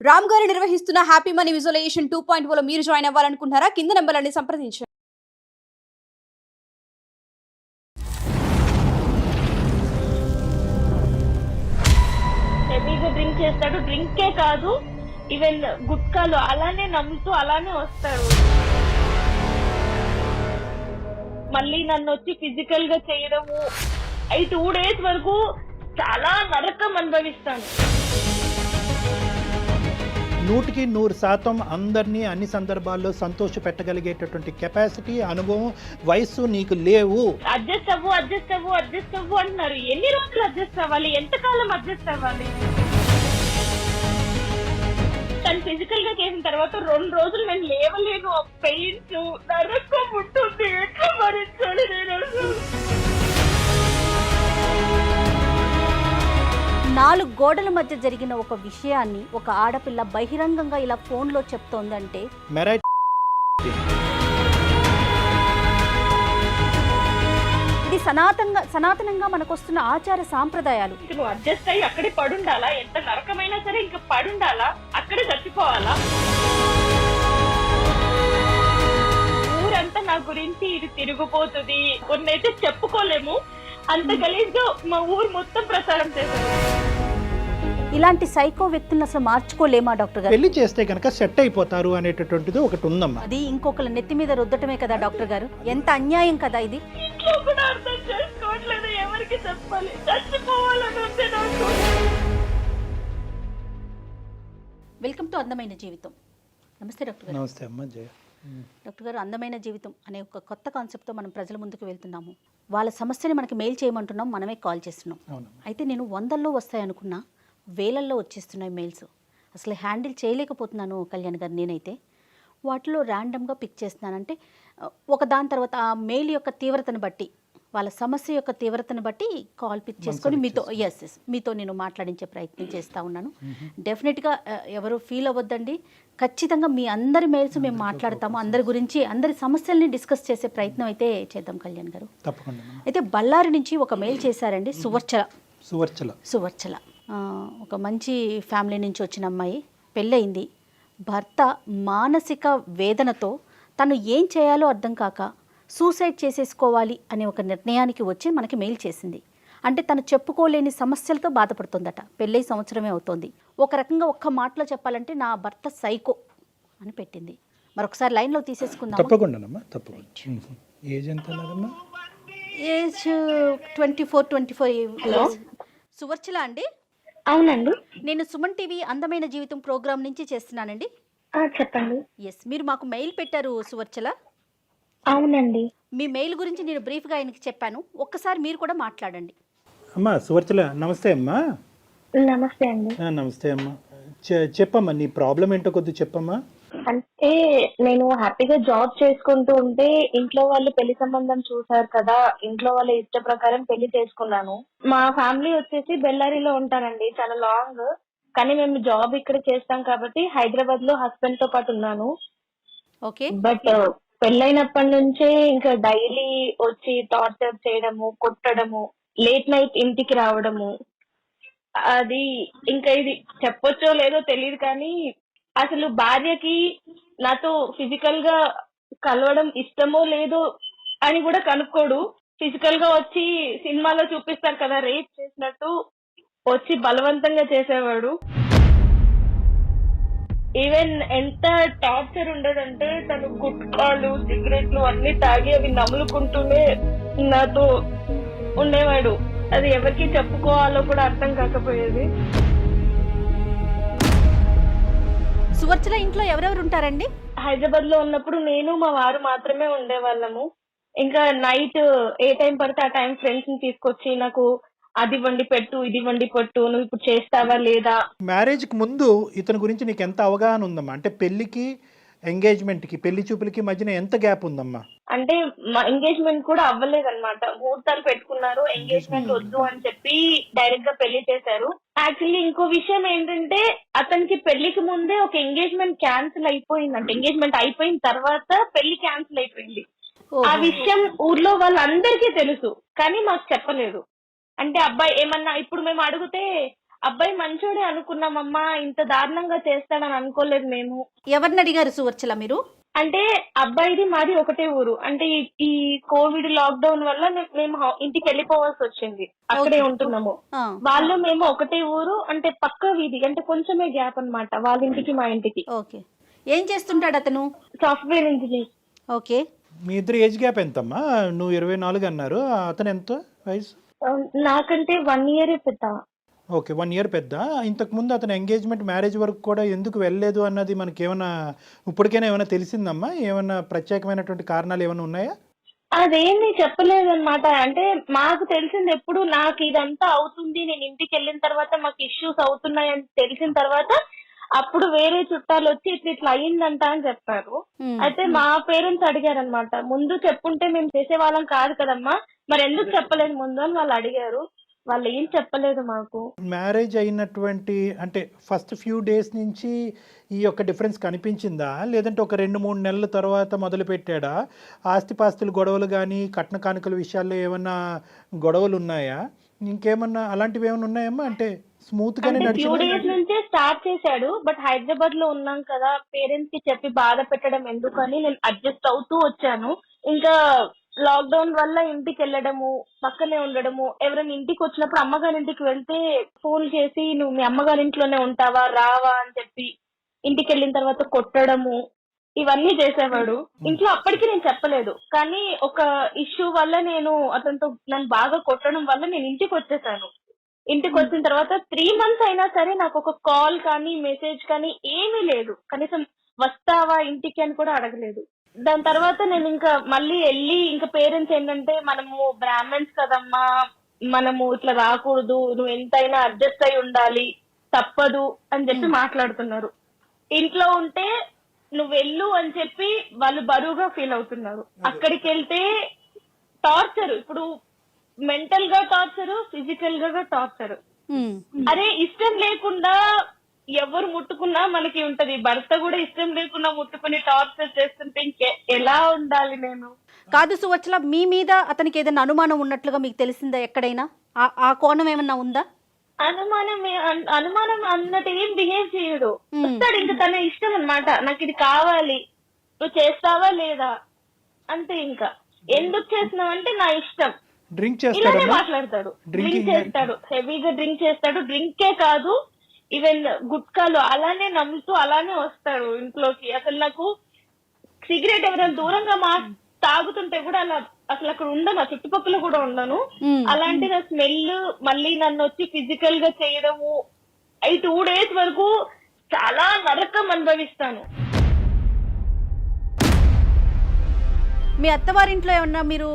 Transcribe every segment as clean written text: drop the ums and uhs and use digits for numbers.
రామ్ గారు నిర్వహిస్తున్న happy money visualisation 2.0 లో మీరు జాయిన్ అవ్వాలనుకుంటున్నారా? కింద నంబర్లని సంప్రదించండి. హెవీగా డ్రింక్ చేస్తాడు. డ్రింకే కాదు, ఈవెన్ గుట్కాలు అలానే నమ్ముతూ అలానే వస్తాడు. మళ్ళీ నన్ను వచ్చి ఫిజికల్ గా చేయడము, ఈ 2 days వరకు చాలా నరకం అనుభవిస్తాను. 100% అందరినీ అన్ని సందర్భాల్లో సంతోష పెట్టగలిగేటటువంటి కెపాసిటీ, అనుభవం, వయస్సు నీకు లేవు. అడ్జస్ట్ అవ్వు అంటున్నారు. ఎన్ని రోజులు అడ్జస్ట్ అవ్వాలి? ఎంతకాలం అడ్జస్ట్ అవ్వాలి? తను ఫిజికల్ గా చేసిన తర్వాత 2 రోజులు నేను లేవలేను. ఆ పెయిన్స్ నరకం ఉంటుంది. ఎట్లా భరించాలి నేను? 4 గోడల మధ్య జరిగిన ఒక విషయాన్ని ఒక ఆడపిల్ల బహిరంగంగా ఇలా ఫోన్లో చెప్తోందంటే మెరైట్ ఇది సనాతనంగా మనకొస్తున్న ఆచార సాంప్రదాయాలు. నువ్వు అడ్జస్ట్ అయ్యి అక్కడే పడుండాలా? ఎంత నరకమైనా సరే ఇంకా పడుండాలా? అక్కడే చచ్చిపోవాలా? ఊరంతా నా గురించి ఇది తిరిగిపోతుంది. కొన్నైతే చెప్పుకోలేము, అంత గలీజ్గా మా ఊరు మొత్తం ప్రచారం చేశారు. ఇలాంటి సైకో వ్యక్తులను అసలు మార్చుకోలేమా డాక్టర్ గారు? పెళ్లి చేస్తే కనుక సెట్ అయిపోతారు అనేటటువంటిది ఒకటి ఉందమ్మా. అది ఇంకొకళ్ళ నెత్తి మీద రుద్దటమే కదా డాక్టర్ గారు. ఎంత అన్యాయం కదా ఇది. ఇంట్లో కూడా అర్థం చేసుకోవట్లేదు. ఎవరికి చెప్పాలి? చచ్చిపోవాలని ఉంది నాకు. వెల్కమ్ టు అందమైన జీవితం. నమస్తే డాక్టర్ గారు. నమస్తే అమ్మా, జయ. డాక్టర్ గారు, అందమైన జీవితం అనే ఒక కొత్త కాన్సెప్ట్తో మనం ప్రజల ముందుకు వెళ్తున్నాము. వాళ్ళ సమస్యని మనకి మెయిల్ చేయమంటున్నాం, మనమే కాల్ చేస్తున్నాం. అయితే నేను 100ల్లో వస్తాయనుకున్నా, వేలల్లో వచ్చేస్తున్నాయి మెయిల్స్. అసలు హ్యాండిల్ చేయలేకపోతున్నాను కళ్యాణ్ గారు. నేనైతే వాటిలో ర్యాండమ్గా పిక్ చేస్తున్నానంటే ఒక దాని తర్వాత ఆ మెయిల్ యొక్క తీవ్రతను బట్టి, వాళ్ళ సమస్య యొక్క తీవ్రతను బట్టి కాల్ పిక్ చేసుకొని మీతో నేను మాట్లాడించే ప్రయత్నం చేస్తూ ఉన్నాను. డెఫినెట్గా ఎవరు ఫీల్ అవ్వద్దండి. ఖచ్చితంగా మీ అందరి మెయిల్స్ మేము మాట్లాడతాము. అందరి గురించి, అందరి సమస్యల్ని డిస్కస్ చేసే ప్రయత్నం అయితే చేద్దాం కళ్యాణ్ గారు. తప్పకుండా. అయితే బళ్ళారి నుంచి ఒక మెయిల్ చేశారండి. సువర్చల ఒక మంచి ఫ్యామిలీ నుంచి వచ్చిన అమ్మాయి, పెళ్ళయింది. భర్త మానసిక వేదనతో తను ఏం చేయాలో అర్థం కాక సూసైడ్ చేసేసుకోవాలి అనే ఒక నిర్ణయానికి వచ్చి మనకి మెయిల్ చేసింది. అంటే తను చెప్పుకోలేని సమస్యలతో బాధపడుతుందట. పెళ్ళై సంవత్సరమే అవుతోంది. ఒక రకంగా ఒక్క మాటలో చెప్పాలంటే నా భర్త సైకో అని పెట్టింది. మరొకసారి లైన్లో తీసేసుకుందాం. తప్పకుండా. ఏజ్ ఎంత? ఏజ్ 24 సువర్చల అండి? అవునండి, నేను సుమన్ టీవీ అందమైన జీవితం ప్రోగ్రామ్ నుంచి చేస్తున్నానండి. చెప్పండి. ఎస్, మీరు మాకు మెయిల్ పెట్టారు సువర్చల. అవునండి. మీ మెయిల్ గురించి నేను బ్రీఫ్గా ఆయనకి చెప్పాను. ఒక్కసారి మీరు కూడా మాట్లాడండి. అమ్మా సువర్చల, నమస్తే అమ్మా. నమస్తే అండి. నమస్తే అమ్మా. చెప్పమ్మా, నీ ప్రాబ్లం ఏంటో కొద్దిగా చెప్పమ్మా. అంటే నేను హ్యాపీగా జాబ్ చేసుకుంటూ ఉంటే ఇంట్లో వాళ్ళు పెళ్లి సంబంధం చూసారు కదా, ఇంట్లో వాళ్ళ ఇష్ట ప్రకారం పెళ్లి చేసుకున్నాను. మా ఫ్యామిలీ వచ్చేసి బెల్లారిలో ఉంటారండి, చాలా లాంగ్. కానీ మేము జాబ్ ఇక్కడ చేస్తాం కాబట్టి హైదరాబాద్ లో హస్బెండ్ తో పాటు ఉన్నాను. ఓకే. బట్ పెళ్ళైనప్పటి నుంచే ఇంకా డైలీ వచ్చి టార్చర్ చేయడము, కొట్టడము, లేట్ నైట్ ఇంటికి రావడము, అది ఇంకా ఇది చెప్పొచ్చో లేదో తెలియదు కానీ అసలు భార్యకి నాతో ఫిజికల్ గా కలవడం ఇష్టమో లేదో అని కూడా కనుక్కోడు. ఫిజికల్ గా వచ్చి సినిమాలో చూపిస్తారు కదా రేప్ చేసినట్టు, వచ్చి బలవంతంగా చేసేవాడు. ఈవెన్ ఎంత టార్చర్ ఉండడంటే తను గుట్కాలు, సిగరెట్లు అన్ని తాగి అవి నములుకుంటూనే నాతో ఉండేవాడు. అది ఎవరికి చెప్పుకోవాలో కూడా అర్థం కాకపోయేది. సువర్చల ఇంట్లో ఎవరెవరు ఉంటారండి? హైదరాబాద్ లో ఉన్నప్పుడు నేను మా వారు మాత్రమే ఉండేవాళ్ళము. ఇంకా నైట్ ఏ టైం పడితే ఆ టైం ఫ్రెండ్స్ ని తీసుకొచ్చి నాకు అది వండి పెట్టు, ఇది వండి పెట్టు, నువ్వు ఇప్పుడు చేస్తావా లేదా. మ్యారేజ్ కి ముందు ఇతని గురించి నీకు ఎంత అవగాహన ఉందమ్మా? అంటే పెళ్లికి, ఎంగేజ్మెంట్ కి, పెళ్లి చూపులకి మధ్యన ఎంత గ్యాప్ ఉందమ్మా? అంటే మా ఎంగేజ్మెంట్ కూడా అవ్వలేదన్నమాట. ముహూర్తాలు పెట్టుకున్నారు, ఎంగేజ్మెంట్ వద్దు అని చెప్పి డైరెక్ట్ గా పెళ్లి చేశారు. యాక్చువల్లీ ఇంకో విషయం ఏంటంటే అతనికి పెళ్లికి ముందే ఒక ఎంగేజ్మెంట్ క్యాన్సిల్ అయిపోయిందంటే, ఎంగేజ్మెంట్ అయిపోయిన తర్వాత పెళ్లి క్యాన్సిల్ అయిపోయింది. ఆ విషయం ఊర్లో వాళ్ళందరికీ తెలుసు కానీ మాకు చెప్పలేదు. అంటే అబ్బాయి ఏమన్నా ఇప్పుడు మేము అడిగితే అబ్బాయి మంచోడే అనుకున్నామమ్మా, ఇంత దారుణంగా చేస్తాడని అనుకోలేదు మేము. ఎవరిని అడిగారు సువర్చల మీరు? అంటే అబ్బాయిది మాది ఒకటే ఊరు. అంటే ఈ కోవిడ్ లాక్డౌన్ వల్ల మేము ఇంటికి వెళ్ళిపోవాల్సి వచ్చింది, అక్కడే ఉంటున్నాము. వాళ్ళు మేము ఒకటే ఊరు, అంటే పక్క వీధి, అంటే కొంచెమే గ్యాప్ అన్నమాట వాళ్ళ ఇంటికి మా ఇంటికి. ఓకే. ఏం చేస్తుంటాడు అతను? Software engineer. ఓకే. మీ ఇద్దరు ఏజ్ గ్యాప్ ఎంతమ్మా? నువ్వు 24 అన్నారు, అతను ఎంత వయసు? నాకంటే 1 year పెద్ద. ఓకే, 1 year పెద్ద. ఇంతకుముందు అతను ఎంగేజ్మెంట్ మ్యారేజ్ వరకు కూడా ఎందుకు వెళ్ళలేదు అన్నది మనకి ఏమైనా ఇప్పటికైనా ఏమైనా తెలిసిందమ్మా? ఏమైనా ప్రత్యేకమైనటువంటి కారణాలు ఏమైనా ఉన్నాయా? అదేమీ చెప్పలేదన్నమాట. అంటే మాకు తెలిసింది ఎప్పుడు, నాకు ఇదంతా అవుతుంది, నేను ఇంటికి వెళ్ళిన తర్వాత మాకు ఇష్యూస్ అవుతున్నాయని తెలిసిన తర్వాత అప్పుడు వేరే చుట్టాలు వచ్చి ఇట్లా అయ్యిందంట అని చెప్పారు. అయితే మా పేరెంట్స్ అడిగారు అనమాట, ముందు చెప్పుంటే మేము చేసేవాళ్ళం కాదు కదమ్మా, మరి ఎందుకు చెప్పలేదు ముందు అని వాళ్ళు అడిగారు. వాళ్ళు ఏం చెప్పలేదు మాకు. మ్యారేజ్ అయినటువంటి అంటే ఫస్ట్ ఫ్యూ డేస్ నుంచి ఈ యొక్క డిఫరెన్స్ కనిపించిందా, లేదంటే ఒక 2-3 నెలల తర్వాత మొదలు పెట్టాడా? ఆస్తిపాస్తులు గొడవలు కానీ కట్న కానుకల విషయాల్లో ఏమన్నా గొడవలు ఉన్నాయా? ఇంకేమన్నా అలాంటివి ఏమైనా ఉన్నాయమ్మా? అంటే స్మూత్ గానే ఫ్యూ నడిచిందా? డేస్ నుంచే స్టార్ట్ చేశాడు, బట్ హైదరాబాద్ లో ఉన్నాం కదా, పేరెంట్స్ కి చెప్పి బాధ పెట్టడం ఎందుకని నేను అడ్జస్ట్ అవుతూ వచ్చాను. ఇంకా లాక్డౌన్ వల్ల ఇంటికి వెళ్ళడము, పక్కనే ఉండడము, ఎవరైనా ఇంటికి వచ్చినప్పుడు అమ్మగారి ఇంటికి వెళ్తే ఫోన్ చేసి నువ్వు మీ అమ్మగారి ఇంట్లోనే ఉంటావా, రావా అని చెప్పి ఇంటికి వెళ్ళిన తర్వాత కొట్టడము, ఇవన్నీ చేసేవాడు. ఇంట్లో అప్పటికి నేను చెప్పలేదు, కానీ ఒక ఇష్యూ వల్ల నేను అతనితో నన్ను బాగా కొట్టడం వల్ల నేను ఇంటికి వచ్చేసాను. ఇంటికి వచ్చిన తర్వాత 3 months అయినా సరే నాకు ఒక కాల్ కానీ మెసేజ్ కానీ ఏమీ లేదు, కనీసం వస్తావా ఇంటికి అని కూడా అడగలేదు. దాని తర్వాత నేను ఇంకా మళ్ళీ వెళ్ళి ఇంకా పేరెంట్స్ ఏంటంటే, మనము బ్రాహ్మణ్స్ కదమ్మా, మనము ఇట్లా రాకూడదు, నువ్వు ఎంతైనా అడ్జస్ట్ అయి ఉండాలి, తప్పదు అని చెప్పి మాట్లాడుతున్నారు. ఇంట్లో ఉంటే నువ్వు వెళ్ళు అని చెప్పి వాళ్ళు బరువుగా ఫీల్ అవుతున్నారు. అక్కడికి వెళ్తే టార్చర్, ఇప్పుడు మెంటల్ గా టార్చర్, ఫిజికల్ గా టార్చర్. అరే ఇష్టం లేకుండా ఎవరు ముట్టుకున్నా మనకి ఉంటది, భర్త కూడా ఇష్టం లేకుండా ముట్టుకుని టార్చర్ చేస్తుంటే ఇంకే ఎలా ఉండాలి నేను? కాదు సువచ్చల, మీ మీద అతనికి ఏదైనా అనుమానం ఉన్నట్లుగా మీకు తెలిసిందా ఎక్కడైనా? ఆ కోణం ఏమన్నా ఉందా? అనుమానం అన్నట్టు ఏం బిహేవ్ చేయడు. వస్తాడు, ఇంకా తన ఇష్టం అన్నమాట, నాకు ఇది కావాలి, నువ్వు చేస్తావా లేదా అంతే. ఇంకా ఎందుకు చేస్తున్నావు అంటే నా ఇష్టం, డ్రింక్ ఇలానే చేస్తాడు, మాట్లాడతాడు. డ్రింక్ చేస్తాడు, హెవీగా డ్రింక్ చేస్తాడు. డ్రింకే కాదు, ఈవెన్ గుట్కాలు అలానే నమ్ముతూ అలానే వస్తాడు ఇంట్లోకి. అసలు నాకు సిగరెట్ ఎవరైనా దూరంగా తాగుతుంటే కూడా అలా అసలు అక్కడ ఉండను, ఆ చుట్టుపక్కల కూడా ఉండను. అలాంటిది ఆ స్మెల్ మళ్ళీ నన్ను వచ్చి ఫిజికల్ గా చేయడము, 2 days వరకు చాలా నరకం అనుభవిస్తాను. మీ అత్తవారింట్లో ఏమన్నా మీరు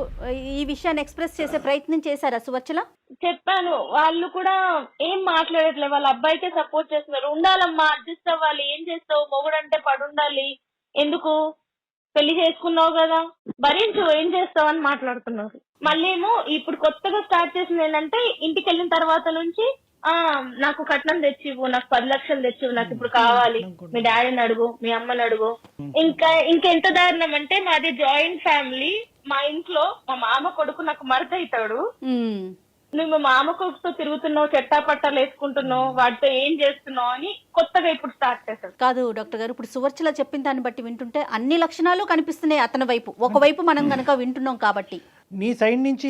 ఈ విషయాన్ని ఎక్స్ప్రెస్ చేసే ప్రయత్నం చేశారా సువచ్చల? చెప్పాను, వాళ్ళు కూడా ఏం మాట్లాడట్లేదు, వాళ్ళ అబ్బాయికే సపోర్ట్ చేస్తున్నారు. ఉండాలమ్మా, అడ్జస్ట్ అవ్వాలి, ఏం చేస్తావు, మొగుడంటే పడుండాలి, ఎందుకు పెళ్లి చేసుకున్నావు కదా, భరించు, ఏం చేస్తావు అని మాట్లాడుతున్నారు. మళ్ళీ ఏమో ఇప్పుడు కొత్తగా స్టార్ట్ చేసింది ఏంటంటే, ఇంటికి వెళ్ళిన తర్వాత నుంచి నాకు కట్నం తెచ్చివు, నాకు 10 లక్షలు తెచ్చివు, నాకు ఇప్పుడు కావాలి, మీ డాడీని అడుగు, మీ అమ్మని అడుగు. ఇంకెంత దారుణం అంటే, మాది జాయింట్ ఫ్యామిలీ. మా ఇంట్లో మా మామ కొడుకు నాకు మరత అవుతాడు. నువ్వు మా మామ కొడుకుతో తిరుగుతున్నావు, చెట్టా పట్టాలు వేసుకుంటున్నావు, వాటితో ఏం చేస్తున్నావు అని కొత్తగా ఇప్పుడు స్టార్ట్ చేశాడు. కాదు డాక్టర్ గారు, ఇప్పుడు సువర్చల చెప్పిన దాన్ని బట్టి వింటుంటే అన్ని లక్షణాలు కనిపిస్తున్నాయి అతని వైపు. ఒకవైపు మనం కనుక వింటున్నాం కాబట్టి నీ సైడ్ నుంచి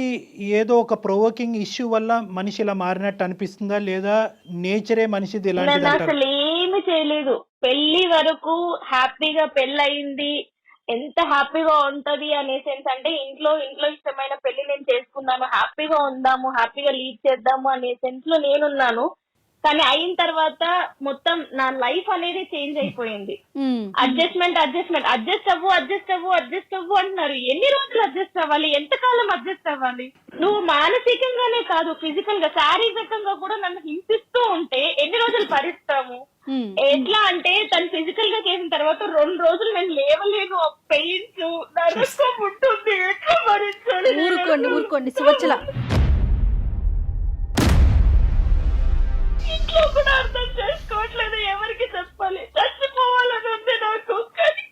ఏదో ఒక ప్రొవోకింగ్ ఇష్యూ వల్ల మనిషి ఇలా మారినట్టు అనిపిస్తుందా, లేదా నేచరే మనిషిది ఇలాంటిది అంటారా? అసలు ఏమి చేయలేదు, పెళ్లి వరకు హ్యాపీగా పెళ్ళయింది, ఎంత హ్యాపీగా ఉంటది అనే సెన్స్. అంటే ఇంట్లో ఇష్టమైన పెళ్లి నేను చేసుకున్నాను, హ్యాపీగా ఉందాము, హ్యాపీగా లీడ్ చేద్దాము అనే సెన్స్ లో నేనున్నాను. కానీ అయిన తర్వాత మొత్తం నా లైఫ్ అనేది చేంజ్ అయిపోయింది. అడ్జస్ట్ అవ్వు అంటున్నారు. ఎన్ని రోజులు అడ్జస్ట్ అవ్వాలి, ఎంతకాలం అడ్జస్ట్ అవ్వాలి? నువ్వు మానసికంగానే కాదు, ఫిజికల్ గా, శారీరకంగా కూడా నన్ను హింసిస్తూ ఉంటే ఎన్ని రోజులు భరిస్తాము? ఎట్లా అంటే తను ఫిజికల్ గా చేసిన తర్వాత 2 రోజులు నేను లేవలేను, పెయిన్స్ నరకం ఉంటుంది, ఎట్లా భరించాలి? ఊరుకోండి సువచ్చల. ఇంట్లో కూడా అర్థం చేసుకోవట్లేదు, ఎవరికి చెప్పాలి? చచ్చిపోవాలని ఉంది నాకు. కానీ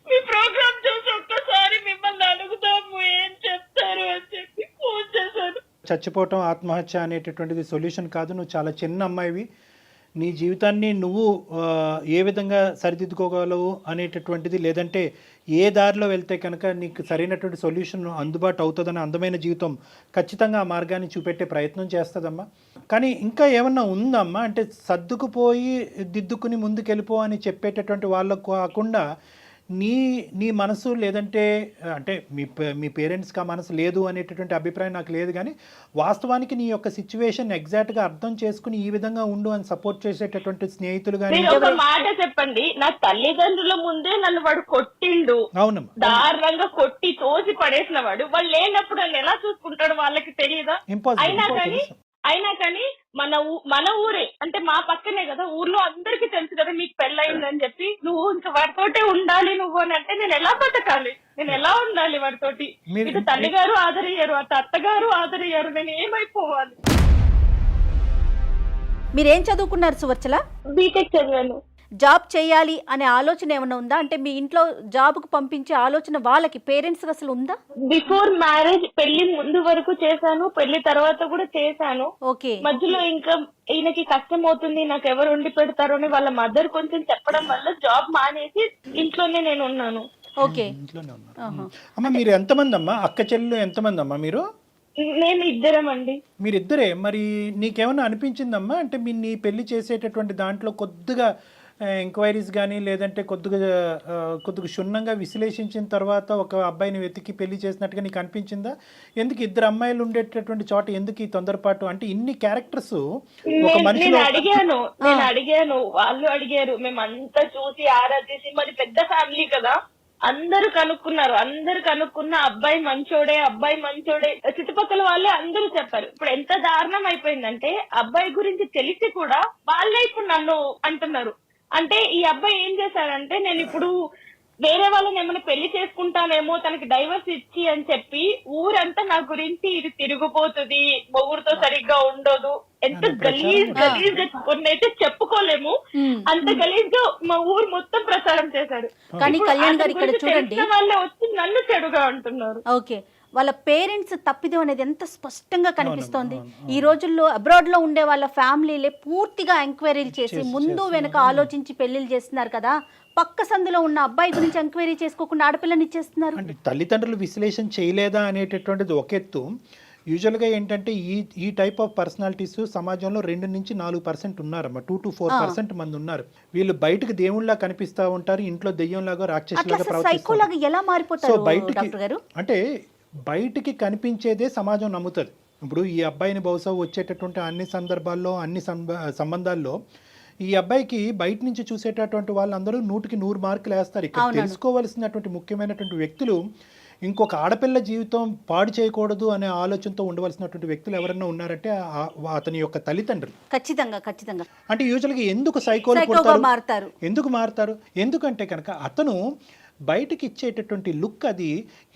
మీ ప్రోగ్రామ్ చూసి ఒక్కసారి మిమ్మల్ని అడుగుతాము, ఏం చెప్తారు అని చెప్పి ఫోన్ చేశాను. చచ్చిపోవటం ఆత్మహత్య అనేటటువంటిది సొల్యూషన్ కాదు. నువ్వు చాలా చిన్న అమ్మాయివి, నీ జీవితాన్ని నువ్వు ఏ విధంగా సరిదిద్దుకోగలవు అనేటటువంటిది, లేదంటే ఏ దారిలో వెళ్తే కనుక నీకు సరైనటువంటి సొల్యూషన్ అందుబాటు అవుతుందని అందమైన జీవితం ఖచ్చితంగా ఆ మార్గాన్ని చూపెట్టే ప్రయత్నం చేస్తుందమ్మా. కానీ ఇంకా ఏమన్నా ఉందమ్మా అంటే సర్దుకుపోయి దిద్దుకుని ముందుకెళ్ళిపో అని చెప్పేటటువంటి వాళ్ళకు కాకుండా నీ మనసు, లేదంటే అంటే మీ పేరెంట్స్కి ఆ మనసు లేదు అనేటటువంటి అభిప్రాయం నాకు లేదు, కానీ వాస్తవానికి నీ యొక్క సిచ్యువేషన్ ఎగ్జాక్ట్గా అర్థం చేసుకుని ఈ విధంగా ఉండు అని సపోర్ట్ చేసేటటువంటి స్నేహితులు కానీ. మీరు ఒక మాట చెప్పండి, నా తల్లిదండ్రుల ముందే నన్ను వాడు కొట్టిండు, అవునమ్మా, దారుణంగా కొట్టి తోసి పడేసిన వాడు, వాళ్ళు లేనప్పుడు నన్ను ఎలా చూసుకుంటాడు వాళ్ళకి తెలియదా? అయినా కానీ మన ఊరే అంటే మా పక్కనే కదా, ఊర్లో అందరికి తెలుసు కదా మీకు పెళ్ళయిందని చెప్పి, నువ్వు ఇంకా వాడితోటే ఉండాలి నువ్వు అని అంటే నేను ఎలా బతకాలి, నేను ఎలా ఉండాలి వాడితోటి? ఇటు తల్లిగారు ఆదరయ్యారు, అటు అత్తగారు ఆదరయ్యారు, నేను ఏమైపోవాలి? మీరేం చదువుకున్నారు సువర్చల? బీటెక్ చదివాను. జాబ్ చేయాలి అనే ఆలోచన ఏమైనా ఉందా? అంటే మీ ఇంట్లో జాబ్కు పంపించే ఆలోచన వాళ్ళకి పేరెంట్స్ అసలు ఉందా? బిఫోర్ మ్యారేజ్ పెళ్లి ముందు వరకు చేశాను, పెళ్లి తర్వాత కూడా చేశాను. ఓకే. మధ్యలో ఇంకా ఈయనకి కష్టం అవుతుంది, నాకు ఎవరు ఉండి పెడతారు అని వాళ్ళ మదర్ కొంచెం చెప్పడం వల్ల జాబ్ మానేసి ఇంట్లోనే నేను ఉన్నాను. ఓకే. ఇంట్లోనే ఉన్నాను. అమ్మ మీరు ఎంతమంది అమ్మా? అక్క చెల్లెలు ఎంతమంది అమ్మా మీరు? నేను ఇద్దరం అండి. మీరిద్దరే. మరి నీకేమన్నా అనిపించిందమ్మా అంటే నీ పెళ్లి చేసేటటువంటి దాంట్లో కొద్దిగా ఎంక్వైరీస్ కానీ, లేదంటే కొద్దిగా క్షుణ్ణంగా విశ్లేషించిన తర్వాత ఒక అబ్బాయిని వెతికి పెళ్లి చేసినట్టుగా నీకు అనిపించిందా? ఎందుకు ఇద్దరు అమ్మాయిలు ఉండేటటువంటి చోట ఎందుకు ఈ తొందరపాటు? అంటే ఇన్ని క్యారెక్టర్స్ ఒక మనిషి. నేను అడిగాను, వాళ్ళు అడిగారు, మేమంతా చూసి ఆరాధేసి, మరి పెద్ద ఫ్యామిలీ కదా, అందరూ కనుక్కున్న అబ్బాయి మంచోడే, చుట్టుపక్కల వాళ్ళే అందరూ చెప్పారు. ఇప్పుడు ఎంత దారుణం అయిపోయిందంటే అబ్బాయి గురించి తెలిసి కూడా వాళ్ళే ఇప్పుడు నన్ను అంటున్నారు. అంటే ఈ అబ్బాయి ఏం చేశాడంటే, నేను ఇప్పుడు వేరే వాళ్ళని ఏమైనా పెళ్లి చేసుకుంటానేమో తనకి డైవర్స్ ఇచ్చి అని చెప్పి ఊరంతా నా గురించి ఇది తిరిగిపోతుంది, మొగుడుతో సరిగ్గా ఉండదు, ఎంత గలీజ్ కొన్నైతే చెప్పుకోలేము, అంత గలీజ్ గా మా ఊరు మొత్తం ప్రచారం చేశాడు. కానీ కళ్యాణ్ గారు ఇక్కడ చూడండి, వాళ్ళే వచ్చి నన్ను చెడుగా అంటున్నారు. ఓకే, వాళ్ళ పేరెంట్స్ తప్పిదం అనేది ఎంత స్పష్టంగా కనిపిస్తోంది. ఈ రోజుల్లో అబ్రాడ్ లో ఉండే వాళ్ళ ఫ్యామిలీలే పూర్తిగా ఎంక్వైరీలు చేసి ముందు వెనక ఆలోచించి పెళ్లిళ్ళు చేస్తున్నారు కదా. పక్క సందులో ఉన్న అబ్బాయి గురించి ఎంక్వైరీ చేసుకోకుండా ఆడపిల్లని ఇచ్చేస్తున్నారు. తల్లిదండ్రులు విశ్లేషణ చేయలేదా అనేటటువంటిది ఒక ఎత్తు. యూజువల్గా ఏంటంటే ఈ టైప్ ఆఫ్ పర్సనాలిటీస్ సమాజంలో 2 నుంచి 4% ఉన్నారమ్మా. 2 to 4% మంది ఉన్నారు. వీళ్ళు బయటకు దేవుళ్ళ కనిపిస్తూ ఉంటారు, ఇంట్లో దెయ్యంలాగా రాక్షసులాగా ప్రవర్తిస్తారు. ఎలా మారిపోతారు బయటకి అంటే బయటికి కనిపించేదే సమాజం నమ్ముతుంది. ఇప్పుడు ఈ అబ్బాయిని బహుశా వచ్చేటటువంటి అన్ని సందర్భాల్లో, అన్ని సంబంధాల్లో ఈ అబ్బాయికి బయట నుంచి చూసేటటువంటి వాళ్ళందరూ 100కి 100 మార్కులు వేస్తారు. ఇక్కడ తెలుసుకోవాల్సినటువంటి ముఖ్యమైనటువంటి వ్యక్తులు ఇంకొక ఆడపిల్ల జీవితం పాడు చేయకూడదు అనే ఆలోచనతో ఉండవలసినటువంటి వ్యక్తులు ఎవరన్నా ఉన్నారంటే అతని యొక్క తల్లిదండ్రులు. ఖచ్చితంగా. అంటే యూజువల్గా ఎందుకు సైకోలు మారుతారు? ఎందుకు మారుతారు? ఎందుకంటే కనుక అతను బయటకి ఇచ్చేటటువంటి లుక్ అది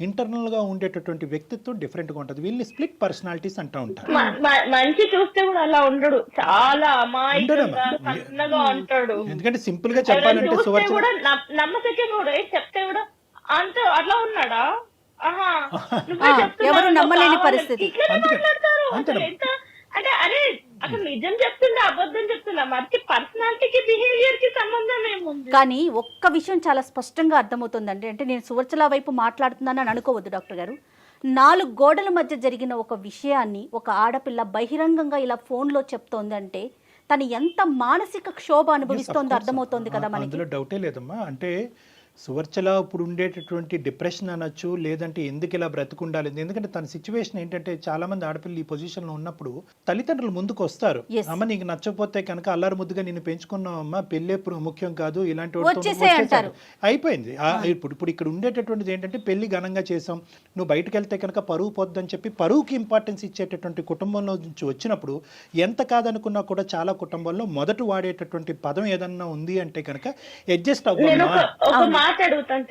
ఇంటర్నల్ గా ఉండేటటువంటి వ్యక్తిత్వం డిఫరెంట్ గా ఉంటుంది. వీళ్ళని స్ప్లిట్ పర్సనాలిటీస్ అంటూ ఉంటారు. మంచి చూస్తే కూడా అలా ఉండడు, చాలా అమాయకంగా ఉంటాడు. ఎందుకంటే సింపుల్ గా చెప్పాలంటే కూడా నమ్మకం కూడా చెప్తే కూడా అంత అట్లా ఉన్నాడా, ఎవరు నమ్మలేని పరిస్థితి. అంటే అరే అసలు నిజం చెప్తుండే అబద్ధం చెప్తున్నా, మరి పర్సనాలిటీకి బిహేవియర్ కి సంబంధం ఏముంది? కానీ ఒక్క విషయం చాలా స్పష్టంగా అర్థమవుతుందండి. అంటే నేను సువర్చల వైపు మాట్లాడుతున్నానని అనుకోవద్దు డాక్టర్ గారు. 4 గోడల మధ్య జరిగిన ఒక విషయాన్ని ఒక ఆడపిల్ల బహిరంగంగా ఇలా ఫోన్లో చెప్తోందంటే తను ఎంత మానసిక క్షోభ అనుభవిస్తోందో అర్థమవుతోంది కదా మనకి. అందులో డౌటే లేదమ్మా. అంటే సువర్చల ఇప్పుడు ఉండేటటువంటి డిప్రెషన్ అనొచ్చు, లేదంటే ఎందుకు ఇలా బ్రతుకుండాలి. ఎందుకంటే తన సిచ్యువేషన్ ఏంటంటే చాలా మంది ఆడపిల్లలు ఈ పొజిషన్లో ఉన్నప్పుడు తల్లిదండ్రులు ముందుకు వస్తారు. అమ్మ నీకు నచ్చకపోతే కనుక అల్లారు ముద్దుగా నిన్ను పెంచుకున్నావమ్మా, పెళ్ళే ముఖ్యం కాదు, ఇలాంటి అయిపోయింది. ఇప్పుడు ఇక్కడ ఉండేటటువంటిది ఏంటంటే పెళ్లి ఘనంగా చేసాం, నువ్వు బయటకు వెళ్తే కనుక పరువు పోద్దని చెప్పి పరువుకి ఇంపార్టెన్స్ ఇచ్చేటటువంటి కుటుంబంలో నుంచి వచ్చినప్పుడు ఎంత కాదనుకున్నా కూడా చాలా కుటుంబాల్లో మొదట వాడేటటువంటి పదం ఏదన్నా ఉంది అంటే కనుక అడ్జస్ట్ అవ్వమ్మా. అడుగుతాను,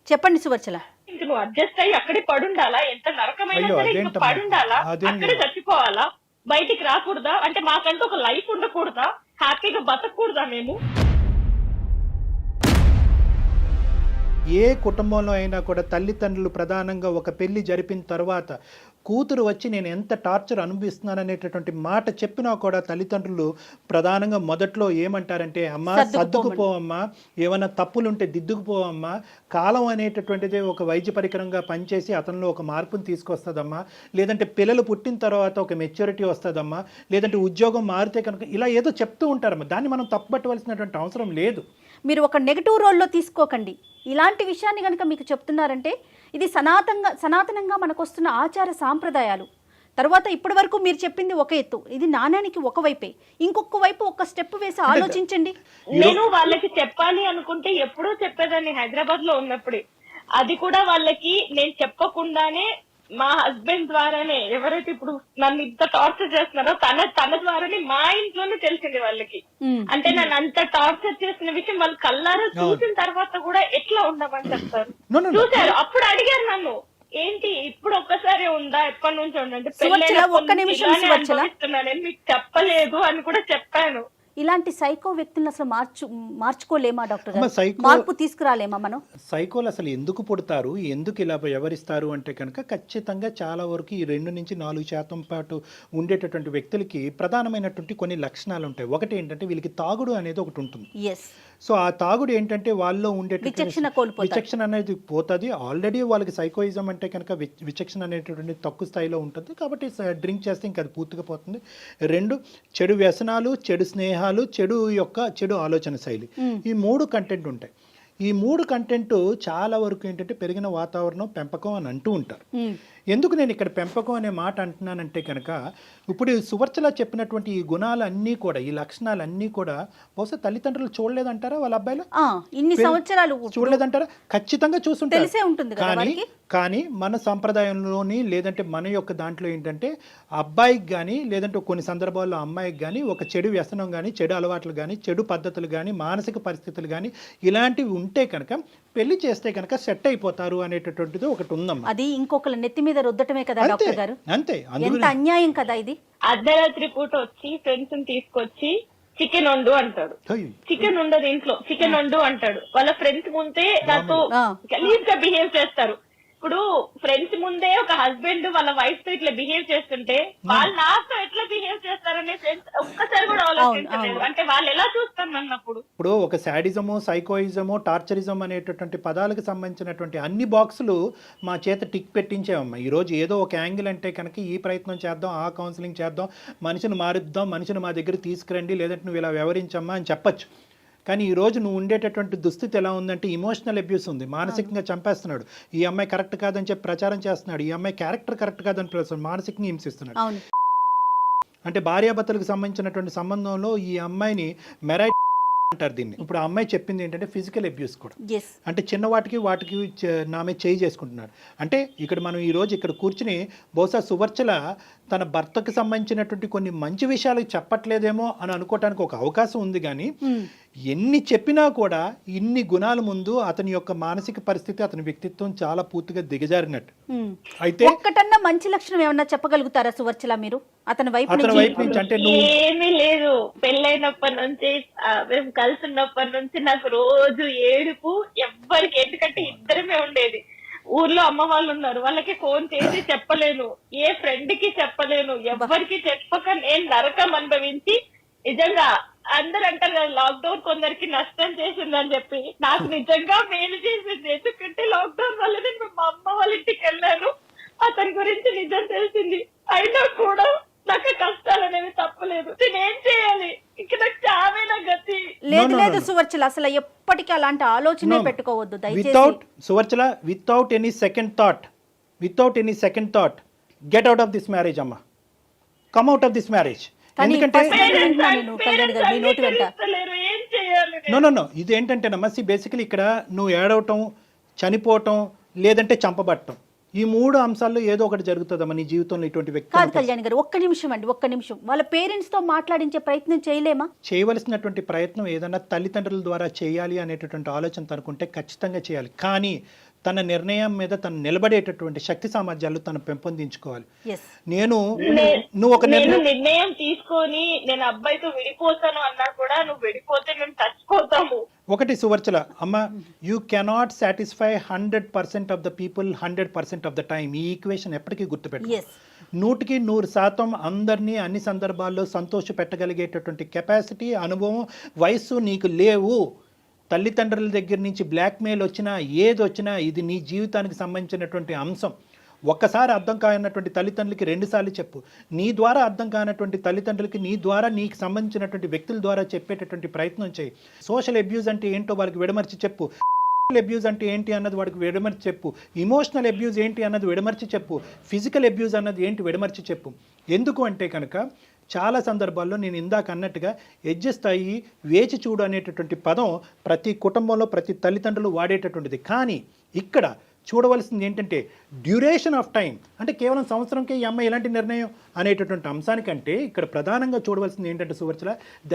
చెప్పండి సువర్చల. ఇంక నువ్వు అడ్జస్ట్ అయ్యి అక్కడే పడుండాలా? ఎంత నరకమైనా సరే ఇంక పడుండాలా? అక్కడే చచ్చిపోవాలా? బయటికి రాకూడదా? అంటే మాకంటూ ఒక లైఫ్ ఉండకూడదా? హ్యాపీగా బతకూడదా మేము? ఏ కుటుంబంలో అయినా కూడా తల్లిదండ్రులు ప్రధానంగా ఒక పెళ్లి జరిపిన తర్వాత కూతురు వచ్చి నేను ఎంత టార్చర్ అనుభవిస్తున్నాను అనేటటువంటి మాట చెప్పినా కూడా తల్లిదండ్రులు ప్రధానంగా మొదట్లో ఏమంటారంటే అమ్మా సర్దుకుపోవమ్మా, ఏమైనా తప్పులుంటే దిద్దుకుపోవమ్మా, కాలం అనేటటువంటిది ఒక వైద్య పరికరంగా పనిచేసి అతనిలో ఒక మార్పుని తీసుకొస్తుందమ్మా, లేదంటే పిల్లలు పుట్టిన తర్వాత ఒక మెచ్యూరిటీ వస్తుందమ్మా, లేదంటే ఉద్యోగం మారితే కనుక ఇలా ఏదో చెప్తూ ఉంటారమ్మా. దాన్ని మనం తప్పుపట్టవలసినటువంటి అవసరం లేదు. మీరు ఒక నెగటివ్ రోల్లో తీసుకోకండి. ఇలాంటి విషయాన్ని కనుక మీకు చెప్తున్నారంటే ఇది సనాతనంగా మనకు వస్తున్న ఆచార సాంప్రదాయాలు. తర్వాత ఇప్పటి వరకు మీరు చెప్పింది ఒక ఎత్తు, ఇది నాణ్యానికి ఒక వైపే, ఇంకొక వైపు ఒక స్టెప్ వేసి ఆలోచించండి. నేను వాళ్ళకి చెప్పాలి అనుకుంటే ఎప్పుడూ చెప్పేదాన్ని హైదరాబాద్ లో ఉన్నప్పుడే. అది కూడా వాళ్ళకి నేను చెప్పకుండానే మా హస్బెండ్ ద్వారానే, ఎవరైతే ఇప్పుడు నన్ను ఇంత టార్చర్ చేస్తున్నారో తన ద్వారానే మా ఇంట్లోనే తెలిసింది వాళ్ళకి. అంటే నన్ను అంత టార్చర్ చేసిన విషయం వాళ్ళు కళ్ళారా చూసిన తర్వాత కూడా ఎట్లా ఉండమని చెప్తారు. చూసారు, అప్పుడు అడిగారు నన్ను, ఏంటి ఇప్పుడు ఒక్కసారి ఉందా, ఎప్పటి నుంచి ఉండంటే నేను మీకు చెప్పలేదు అని కూడా చెప్పాను. ఇలాంటి సైకో వ్యక్తులను అసలు మార్చుకోలేమా డాక్టర్ గారు? మార్పు తీసుకురాలేమా మనం? సైకోలు అసలు ఎందుకు పుడతారు, ఎందుకు ఇలా వ్యవహరిస్తారు అంటే కనుక ఖచ్చితంగా చాలా వరకు ఈ 2 నుంచి 4% పాటు ఉండేటటువంటి వ్యక్తులకి ప్రధానమైనటువంటి కొన్ని లక్షణాలు ఉంటాయి. ఒకటి ఏంటంటే వీళ్ళకి తాగుడు అనేది ఒకటి ఉంటుంది. సో ఆ తాగుడు ఏంటంటే వాళ్ళలో ఉండేటటువంటి విచక్షణ అనేది పోతుంది. ఆల్రెడీ వాళ్ళకి సైకోయిజం అంటే కనుక విచక్షణ అనేటటువంటి తక్కువ స్థాయిలో ఉంటుంది కాబట్టి డ్రింక్ చేస్తే ఇంకా అది పూర్తిగా పోతుంది. 2 చెడు వ్యసనాలు, చెడు స్నేహాలు, చెడు ఆలోచన శైలి, ఈ 3 కంటెంట్ ఉంటాయి. ఈ 3 కంటెంట్ చాలా వరకు ఏంటంటే పెరిగిన వాతావరణం, పెంపకం అని అంటూ ఉంటారు. ఎందుకు నేను ఇక్కడ పెంపకం అనే మాట అంటున్నానంటే కనుక ఇప్పుడు సువర్చల చెప్పినటువంటి ఈ గుణాలన్నీ కూడా, ఈ లక్షణాలన్నీ కూడా బహుశా తల్లిదండ్రులు చూడలేదంటారా వాళ్ళ అబ్బాయిలు? ఇన్ని సంవత్సరాలు చూడలేదంటారా? ఖచ్చితంగా చూస్తుంటారు. కానీ మన సంప్రదాయంలోని లేదంటే మన యొక్క దాంట్లో ఏంటంటే అబ్బాయికి కానీ లేదంటే కొన్ని సందర్భాల్లో అమ్మాయికి కానీ ఒక చెడు వ్యసనం కానీ, చెడు అలవాట్లు కానీ, చెడు పద్ధతులు కానీ, మానసిక పరిస్థితులు కానీ ఇలాంటివి ఉంటే కనుక పెళ్లి చేస్తే కనుక సెట్ అయిపోతారు అనేటటువంటిది ఒకటి ఉందమ్మా. అది ఇంకొకరి నెత్తి మీద రుద్దటమే కదా డాక్టర్ గారు? అంతే. ఎంత అన్యాయం కదా ఇది. అర్ధరాత్రి పూట వచ్చి ఫ్రెండ్స్ తీసుకొచ్చి చికెన్ వండు అంటాడు. చికెన్ ఉండదు ఇంట్లో, చికెన్ వండు అంటాడు. వాళ్ళ ఫ్రెండ్స్ ముందే నాతో గలీజ్ గా బిహేవ్ చేస్తారు. ఇప్పుడు ఫ్రెండ్స్ ముందే ఒక హస్బెండ్ వాళ్ళ వైఫ్ తో ఇట్లా బిహేవ్ చేస్తుంటే వాళ్ళు నాతో ఎట్లా బిహేవ్ చేస్తారనే ఫ్రెండ్స్ ఒక్కసారి కూడా ఆలోచించలేదు. అంటే వాళ్ళు ఎలా చూస్తారు అన్నప్పుడు. ఇప్పుడు ఒక శాడిజము, సైకోయిజము, టార్చరిజం అనేటటువంటి పదాలకు సంబంధించినటువంటి అన్ని బాక్సులు మా చేత టిక్ పెట్టించామమ్మా. ఈ రోజు ఏదో ఒక యాంగిల్ అంటే కనుక ఈ ప్రయత్నం చేద్దాం, ఆ కౌన్సిలింగ్ చేద్దాం, మనిషిని మారుద్దాం, మనిషిని మా దగ్గర తీసుకురండి, లేదంటే నువ్వు ఇలా వ్యవహరించమ్మా అని చెప్పచ్చు. కానీ ఈరోజు నువ్వు ఉండేటటువంటి దుస్థితి ఎలా ఉందంటే ఇమోషనల్ అబ్యూస్ ఉంది, మానసికంగా చంపేస్తున్నాడు. ఈ అమ్మాయి కరెక్ట్ కాదని చెప్పి ప్రచారం చేస్తున్నాడు, ఈ అమ్మాయి క్యారెక్టర్ కరెక్ట్ కాదని ప్రచారం, మానసికంగా హింసిస్తున్నాడు. అంటే భార్యాభర్తలకు సంబంధించినటువంటి సంబంధంలో ఈ అమ్మాయిని మెరైట్ అంటారు దీన్ని. ఇప్పుడు ఆ అమ్మాయి చెప్పింది ఏంటంటే ఫిజికల్ అబ్యూస్ కూడా. అంటే చిన్న వాటికి నామే చేయి చేసుకుంటున్నాడు. అంటే ఇక్కడ మనం ఈ రోజు ఇక్కడ కూర్చుని బహుశా సువర్చల తన భర్తకు సంబంధించినటువంటి కొన్ని మంచి విషయాలు చెప్పట్లేదేమో అని అనుకోవటానికి ఒక అవకాశం ఉంది. కానీ ఎన్ని చెప్పినా కూడా ఇన్ని గుణాల ముందు అతని యొక్క మానసిక పరిస్థితి, అతని వ్యక్తిత్వం చాలా పూర్తిగా దిగజారినట్టు. అయితే ఒక్కటన్నా మంచి లక్షణం ఏమన్నా చెప్పగలుగుతారా సువర్చల మీరు అతని వైపు నుంచి? అంటే ఏమీ లేదు. పెళ్ళైనప్పటి నుంచి మేము కలిసి ఉన్నప్పటి నుంచి నాకు రోజు ఏడుపు, ఎవ్వరికి, ఎందుకంటే ఇద్దరమే ఉండేది. ఊర్లో అమ్మ వాళ్ళు ఉన్నారు, వాళ్ళకి ఫోన్ చేసి చెప్పలేను, ఏ ఫ్రెండ్ కి చెప్పలేను, ఎవ్వరికి చెప్పక నేను నరకం అనుభవించి, నిజంగా అందరు అంటారు కదా లాక్డౌన్ కొందరికి నష్టం చేసిందని చెప్పి, నాకు నిజంగా మేలు చేసింది. ఎందుకంటే లాక్డౌన్ వల్ల నేను మా అమ్మ వాళ్ళ ఇంటికి వెళ్ళాను, అతని గురించి నిజం తెలిసింది. అయినా కూడా నాకు కష్టాలు అనేవి తప్పలేదు. నేనేం చేయాలి? ఇక్కడ చావేనా గతి? లేదు సువర్చల, అసలు ఎప్పటికీ అలాంటి ఆలోచన పెట్టుకోవద్దు దయచేసి. Suvarchala, without any second thought get out of this marriage అమ్మా, come out of this marriage. ఎందుకంటే నో ఇదేంటంటేనమ్మా, బేసికలీ ఇక్కడ నువ్వు ఏడవటం, చనిపోవటం, లేదంటే చంపబట్టం, ఈ 3 అంశాల్లో ఏదో ఒకటి జరుగుతుందమ్మా నీ జీవితంలో. ఇటువంటి వ్యక్తి కాదు కళ్యాణ్ గారు, ఒక్క నిమిషం వాళ్ళ పేరెంట్స్ తో మాట్లాడించే ప్రయత్నం చేయలేమా? చేయవలసినటువంటి ప్రయత్నం ఏదన్నా తల్లిదండ్రుల ద్వారా చేయాలి అనేటటువంటి ఆలోచన తనుకుంటే ఖచ్చితంగా చేయాలి. కానీ తన నిర్ణయం మీద తను నిలబడేటటువంటి శక్తి సామర్థ్యాలు తను పెంపొందించుకోవాలి. నువ్వు ఒక నిర్ణయం తీసుకొని నేను అబ్బాయితో విడిపోతాను అన్నా కూడా, నువ్వు విడిపోతే మేము చచ్చిపోతాము, ఒకటి సువర్చల అమ్మ, you cannot satisfy 100% of the people 100% of the time. ఈ ఈక్వేషన్ ఎప్పటికీ గుర్తుపెట్టు. ఎస్ 100% అందరినీ అన్ని సందర్భాల్లో సంతోష పెట్టగలిగేటటువంటి కెపాసిటీ, అనుభవం, వయస్సు నీకు లేవు. తల్లిదండ్రుల దగ్గర నుంచి బ్లాక్మెయిల్ వచ్చినా ఏది వచ్చినా ఇది నీ జీవితానికి సంబంధించినటువంటి అంశం. ఒక్కసారి అర్థం కానటువంటి తల్లిదండ్రులకి 2 సార్లు చెప్పు. నీ ద్వారా అర్థం కానటువంటి తల్లిదండ్రులకి నీ ద్వారా నీకు సంబంధించినటువంటి వ్యక్తుల ద్వారా చెప్పేటటువంటి ప్రయత్నం చేయి. సోషల్ అబ్యూజ్ అంటే ఏంటో వాళ్ళకి విడమర్చి చెప్పు. అబ్యూజ్ అంటే ఏంటి అన్నది వాడికి విడమర్చి చెప్పు. ఇమోషనల్ అబ్యూజ్ ఏంటి అన్నది విడమర్చి చెప్పు. ఫిజికల్ అబ్యూజ్ అన్నది ఏంటి విడమర్చి చెప్పు. ఎందుకు అంటే కనుక చాలా సందర్భాల్లో నేను ఇందాక అన్నట్టుగా అడ్జస్ట్ అయ్యి వేచి చూడు అనేటటువంటి పదం ప్రతి కుటుంబంలో ప్రతి తల్లిదండ్రులు వాడేటటువంటిది. కానీ ఇక్కడ చూడవలసింది ఏంటంటే డ్యూరేషన్ ఆఫ్ టైం. అంటే కేవలం సంవత్సరంకే ఈ అమ్మాయి ఎలాంటి నిర్ణయం అనేటటువంటి అంశానికంటే ఇక్కడ ప్రధానంగా చూడవలసింది ఏంటంటే Suvarchala the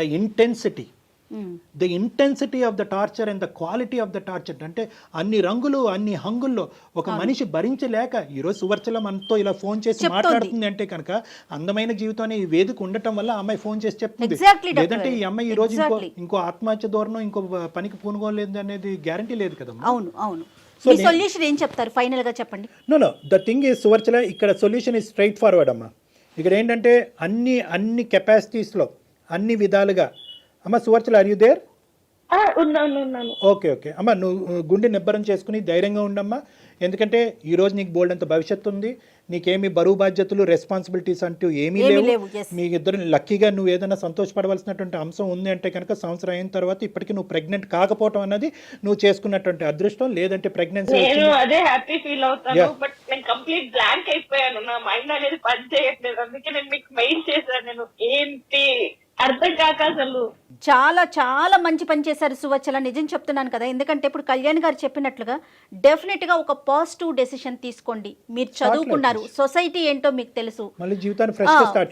intensity of the torture and the quality of the torture. అంటే అన్ని రంగులు అన్ని హంగుల్లో ఒక మనిషి భరించలేక ఈరోజు సువర్చల మనతో ఇలా ఫోన్ చేసి మాట్లాడుతుంది అంటే కనుక అందమైన జీవితం అనే ఈ వేదిక ఉండటం వల్ల అమ్మాయి ఫోన్ చేసి చెప్తుంది. లేదంటే ఈ అమ్మాయి ఈ రోజు ఇంకో ఆత్మహత్య ధోరణం ఇంకో పనికి పూనుకోలేదు అనేది గ్యారంటీ లేదు కదా. అవును అవును. మీ సొల్యూషన్ ఏం చెప్తారు ఫైనల్ గా చెప్పండి. Know the thing is Suvarchala, ఇక్కడ సొల్యూషన్ ఈజ్ స్ట్రైట్ ఫార్వర్డ్ అమ్మా. ఇక్కడ ఏంటంటే అన్ని కెపాసిటీస్లో అన్ని విధాలుగా అమ్మ సువర్చల, ఆర్ యూ దేర్? ఉన్నాను. ఓకే అమ్మ, నువ్వు గుండె నిబ్బరం చేసుకుని ధైర్యంగా ఉండమ్మా. ఎందుకంటే ఈ రోజు నీకు బోల్డ్ అంత భవిష్యత్తు ఉంది. నీకేమి బరువు బాధ్యతలు రెస్పాన్సిబిలిటీస్ అంటూ ఏమీ లేవు. మీ ఇద్దరు లక్కీగా నువ్వు ఏదైనా సంతోషపడవలసినటువంటి అంశం ఉంది అంటే కనుక సంవత్సరం అయిన తర్వాత ఇప్పటికీ నువ్వు ప్రెగ్నెంట్ కాకపోవడం అన్నది నువ్వు చేసుకున్నటువంటి అదృష్టం. లేదంటే ప్రెగ్నెన్సీ అదే హ్యాపీ ఫీల్ అవుతాను. బట్ నేను కంప్లీట్ బ్లాంక్ అయిపోయాను. నా మైండ్ అనేది పని చేయట్లేదు. అందుకే నేను మీకు మెయిల్ చేశాను. నేను ఏంటి అర్థం కాక అసలు చాలా చాలా మంచి పని చేశారు సువచ్చల, నిజం చెప్తున్నాను కదా. ఎందుకంటే ఇప్పుడు కళ్యాణ్ గారు చెప్పినట్లుగా డెఫినెట్ గా ఒక పాజిటివ్ డెసిషన్ తీసుకోండి. మీరు చదువుకున్నారు, సొసైటీ ఏంటో మీకు తెలుసు,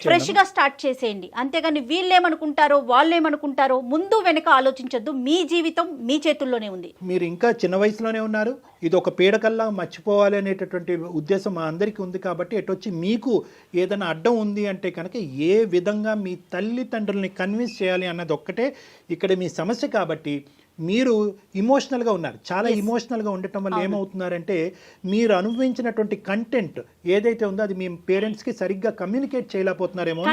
ఫ్రెష్ గా స్టార్ట్ చేసేయండి. అంతేగాని వీళ్ళేమనుకుంటారో వాళ్ళేమనుకుంటారో ముందు వెనక ఆలోచించొద్దు. మీ జీవితం మీ చేతుల్లోనే ఉంది. మీరు ఇంకా చిన్న వయసులోనే ఉన్నారు. ఇది ఒక పీడకల్లా మర్చిపోవాలి అనేటటువంటి ఉద్దేశం మా అందరికీ ఉంది. కాబట్టి ఎటొచ్చి మీకు ఏదైనా అడ్డం ఉంది అంటే కనుక ఏ విధంగా మీ తల్లిదండ్రుల్ని కన్విన్స్ చేయాలి అన్నది ఒక్కటే ఇక్కడ మీ సమస్య. కాబట్టి మీరు ఇమోషనల్గా ఉన్నారు. చాలా ఇమోషనల్గా ఉండటం వల్ల ఏమవుతున్నారంటే మీరు అనుభవించినటువంటి కంటెంట్ ఏదైతే ఉందో అది మీ పేరెంట్స్కి సరిగ్గా కమ్యూనికేట్ చేయలేకపోతున్నారేమో.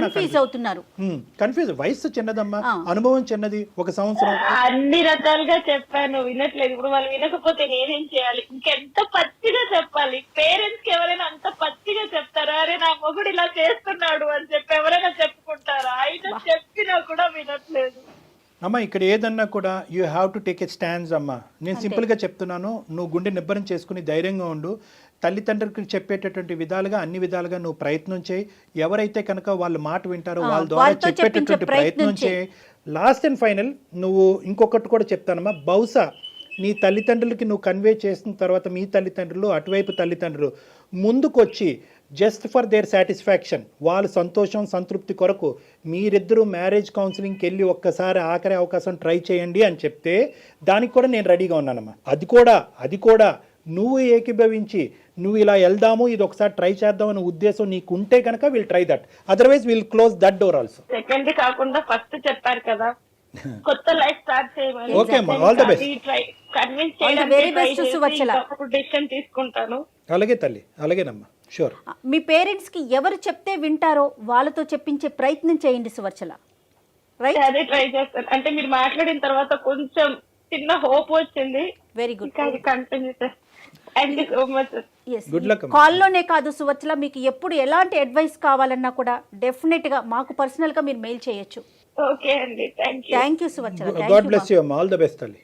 కన్ఫ్యూజ్. వయసు చిన్నదమ్మా, అనుభవం చిన్నది. ఒక సంవత్సరం అన్ని రకాలుగా చెప్పాను, వినట్లేదు. ఇప్పుడు వాళ్ళు వినకపోతే నేనేం చేయాలి? ఇంకెంత పచ్చిగా చెప్పాలి? పేరెంట్స్ కి ఎవరైనా అంత పచ్చిగా చెప్తారా? అరే నా మొగుడు ఇలా చేస్తున్నాడు అని చెప్పి ఎవరైనా చెప్పుకుంటారా? ఆయన చెప్పినా కూడా వినట్లేదు. అమ్మ ఇక్కడ ఏదన్నా కూడా you have to take a stands అమ్మా. నేను సింపుల్గా చెప్తున్నాను, నువ్వు గుండె నిబ్బరం చేసుకుని ధైర్యంగా ఉండు. తల్లిదండ్రులకు చెప్పేటటువంటి విధాలుగా అన్ని విధాలుగా నువ్వు ప్రయత్నం చేయి. ఎవరైతే కనుక వాళ్ళ మాట వింటారో వాళ్ళ ద్వారా చెప్పేటటువంటి ప్రయత్నం చేయి. లాస్ట్ అండ్ ఫైనల్ నువ్వు ఇంకొకటి కూడా చెప్తానమ్మా. బహుశా నీ తల్లిదండ్రులకి నువ్వు కన్వే చేసిన తర్వాత మీ తల్లిదండ్రులు అటువైపు తల్లిదండ్రులు ముందుకొచ్చి జస్ట్ ఫర్ దేర్ సాటిస్ఫాక్షన్, వాళ్ళ సంతోషం సంతృప్తి కొరకు మీరిద్దరూ మ్యారేజ్ కౌన్సిలింగ్కి వెళ్ళి ఒక్కసారి ఆఖరి అవకాశం ట్రై చేయండి అని చెప్తే దానికి కూడా నేను రెడీగా ఉన్నానమ్మా. అది కూడా నువ్వు ఏకీభవించి నువ్వు ఇలా వెళ్దాము, ఇది ఒకసారి ట్రై చేద్దాం అనే ఉద్దేశం నీకు ఉంటే కనుక will try that. Otherwise will close that door also. Second కాకుండా ఫస్ట్ చెప్పారు కదా, కొత్త లైఫ్ స్టార్ట్ చేయమని. ఓకే అమ్మా, ఆల్ ద బెస్ట్. కన్విన్స్ చేయడానికి డెసిషన్ తీసుకుంటాను. అలాగే తల్లి, అలాగేనమ్మా, షూర్. మీ పేరెంట్స్ కి ఎవరు చెప్తే వింటారో వాళ్ళతో చెప్పించే ప్రయత్నం చేయండి సువర్చల. రైట్, అదే ట్రై చేస్తాను. అంటే మీరు మాట్లాడిన తర్వాత కొంచెం చిన్న హోప్ వచ్చింది. Very good. కంటిన్యూ చేస్తాను. Thank you so much. Good luck. కాల్లోనే కాదు సువర్చల, మీకు ఎప్పుడు ఎలాంటి అడ్వైస్ కావాలన్నా కూడా డెఫినెట్ గా మాకు పర్సనల్ గా మీరు మెయిల్ చేయొచ్చు. ఓకే అండి, thank you Suvarchala. God bless you అమ్మా, ఆల్ ద బెస్ట్ తల్లి.